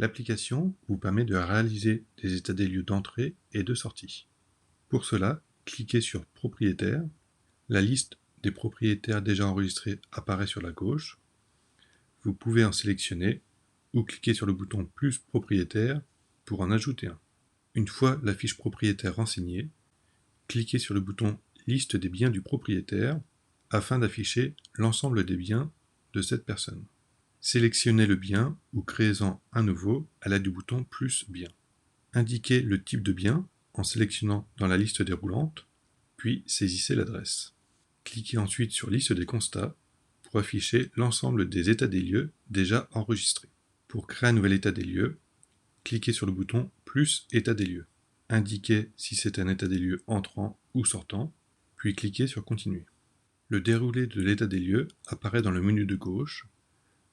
L'application vous permet de réaliser des états des lieux d'entrée et de sortie. Pour cela, cliquez sur Propriétaires. La liste des propriétaires déjà enregistrés apparaît sur la gauche. Vous pouvez en sélectionner ou cliquer sur le bouton Plus propriétaire pour en ajouter un. Une fois la fiche propriétaire renseignée, cliquez sur le bouton Liste des biens du propriétaire afin d'afficher l'ensemble des biens de cette personne. Sélectionnez le bien ou créez-en un nouveau à l'aide du bouton Plus bien. Indiquez le type de bien en sélectionnant dans la liste déroulante, puis saisissez l'adresse. Cliquez ensuite sur Liste des constats pour afficher l'ensemble des états des lieux déjà enregistrés. Pour créer un nouvel état des lieux, cliquez sur le bouton Plus état des lieux. Indiquez si c'est un état des lieux entrant ou sortant, puis cliquez sur Continuer. Le déroulé de l'état des lieux apparaît dans le menu de gauche,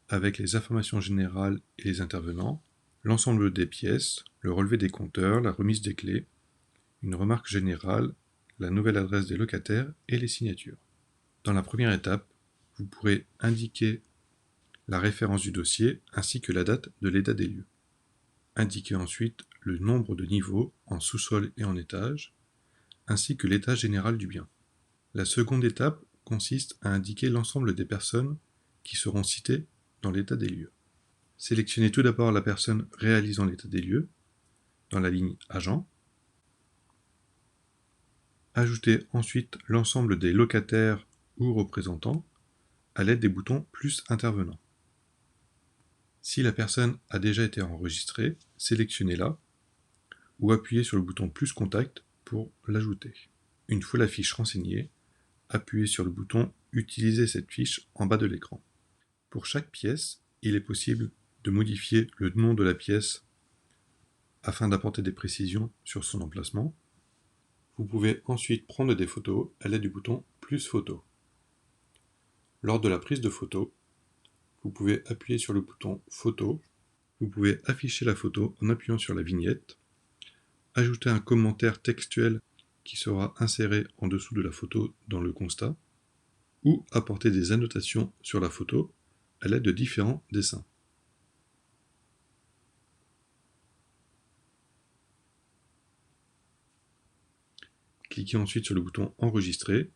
avec les informations générales et les intervenants, l'ensemble des pièces, le relevé des compteurs, la remise des clés, une remarque générale, la nouvelle adresse des locataires et les signatures. Dans la première étape, vous pourrez indiquer la référence du dossier ainsi que la date de l'état des lieux. Indiquez ensuite le nombre de niveaux en sous-sol et en étage, ainsi que l'état général du bien. La seconde étape consiste à indiquer l'ensemble des personnes qui seront citées dans l'état des lieux. Sélectionnez tout d'abord la personne réalisant l'état des lieux dans la ligne Agent. Ajoutez ensuite l'ensemble des locataires ou représentants à l'aide des boutons Plus intervenant. Si la personne a déjà été enregistrée, sélectionnez-la ou appuyez sur le bouton Plus contact pour l'ajouter. Une fois la fiche renseignée, appuyez sur le bouton Utiliser cette fiche en bas de l'écran. Pour chaque pièce, il est possible de modifier le nom de la pièce afin d'apporter des précisions sur son emplacement. Vous pouvez ensuite prendre des photos à l'aide du bouton Plus photo. Lors de la prise de photo, vous pouvez appuyer sur le bouton Photo. Vous pouvez afficher la photo en appuyant sur la vignette, ajouter un commentaire textuel qui sera inséré en dessous de la photo dans le constat, ou apporter des annotations sur la photo à l'aide de différents dessins. Cliquez ensuite sur le bouton Enregistrer.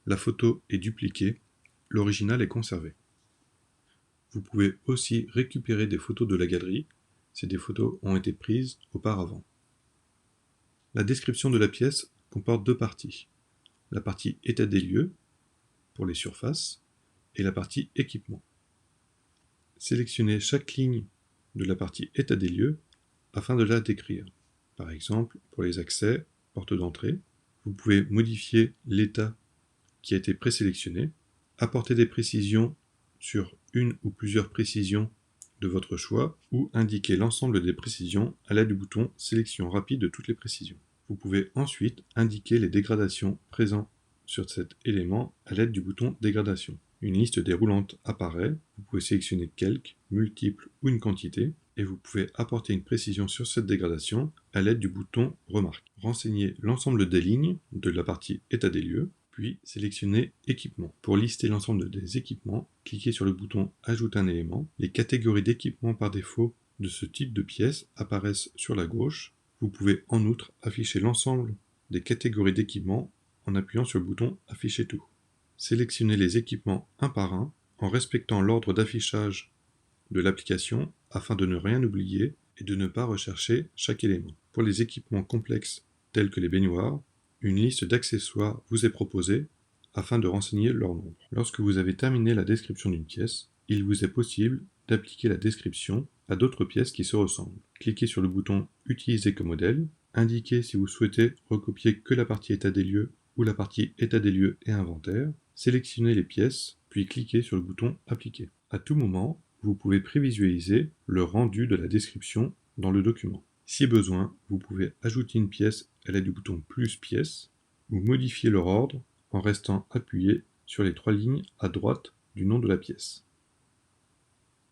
La photo est dupliquée, l'original est conservé. Vous pouvez aussi récupérer des photos de la galerie si des photos ont été prises auparavant. La description de la pièce comporte deux parties. La partie état des lieux, pour les surfaces, et la partie équipement. Sélectionnez chaque ligne de la partie état des lieux afin de la décrire. Par exemple, pour les accès, porte d'entrée, vous pouvez modifier l'état qui a été présélectionné, apporter des précisions sur une ou plusieurs précisions de votre choix ou indiquer l'ensemble des précisions à l'aide du bouton Sélection rapide de toutes les précisions. Vous pouvez ensuite indiquer les dégradations présentes sur cet élément à l'aide du bouton Dégradation. Une liste déroulante apparaît, vous pouvez sélectionner quelques, multiples ou une quantité, et vous pouvez apporter une précision sur cette dégradation à l'aide du bouton Remarque. Renseignez l'ensemble des lignes de la partie État des lieux, puis sélectionnez Équipement. Pour lister l'ensemble des équipements, cliquez sur le bouton Ajoute un élément. Les catégories d'équipements par défaut de ce type de pièces apparaissent sur la gauche. Vous pouvez en outre afficher l'ensemble des catégories d'équipements en appuyant sur le bouton Afficher tout. Sélectionnez les équipements un par un en respectant l'ordre d'affichage de l'application afin de ne rien oublier et de ne pas rechercher chaque élément. Pour les équipements complexes tels que les baignoires, une liste d'accessoires vous est proposée afin de renseigner leur nombre. Lorsque vous avez terminé la description d'une pièce, il vous est possible d'appliquer la description à d'autres pièces qui se ressemblent. Cliquez sur le bouton Utiliser comme modèle, indiquez si vous souhaitez recopier que la partie état des lieux ou la partie état des lieux et inventaire, sélectionnez les pièces, puis cliquez sur le bouton Appliquer. À tout moment, vous pouvez prévisualiser le rendu de la description dans le document. Si besoin, vous pouvez ajouter une pièce à l'aide du bouton Plus pièce ou modifier leur ordre en restant appuyé sur les trois lignes à droite du nom de la pièce.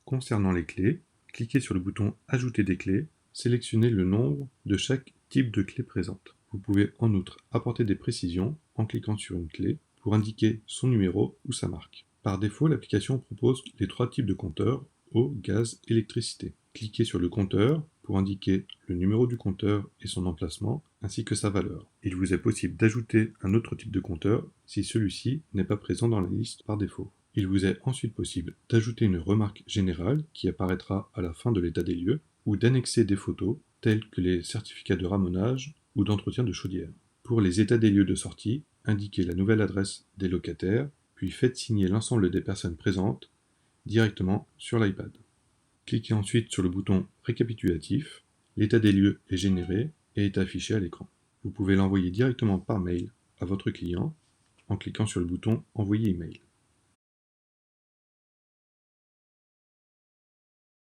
Concernant les clés, cliquez sur le bouton Ajouter des clés, sélectionnez le nombre de chaque type de clé présente. Vous pouvez en outre apporter des précisions en cliquant sur une clé pour indiquer son numéro ou sa marque. Par défaut, l'application propose les trois types de compteurs, eau, gaz, électricité. Cliquez sur le compteur pour indiquer le numéro du compteur et son emplacement, ainsi que sa valeur. Il vous est possible d'ajouter un autre type de compteur si celui-ci n'est pas présent dans la liste par défaut. Il vous est ensuite possible d'ajouter une remarque générale qui apparaîtra à la fin de l'état des lieux, ou d'annexer des photos telles que les certificats de ramonage ou d'entretien de chaudière. Pour les états des lieux de sortie, indiquez la nouvelle adresse des locataires, puis faites signer l'ensemble des personnes présentes directement sur l'iPad. Cliquez ensuite sur le bouton récapitulatif, l'état des lieux est généré et est affiché à l'écran. Vous pouvez l'envoyer directement par mail à votre client en cliquant sur le bouton Envoyer email.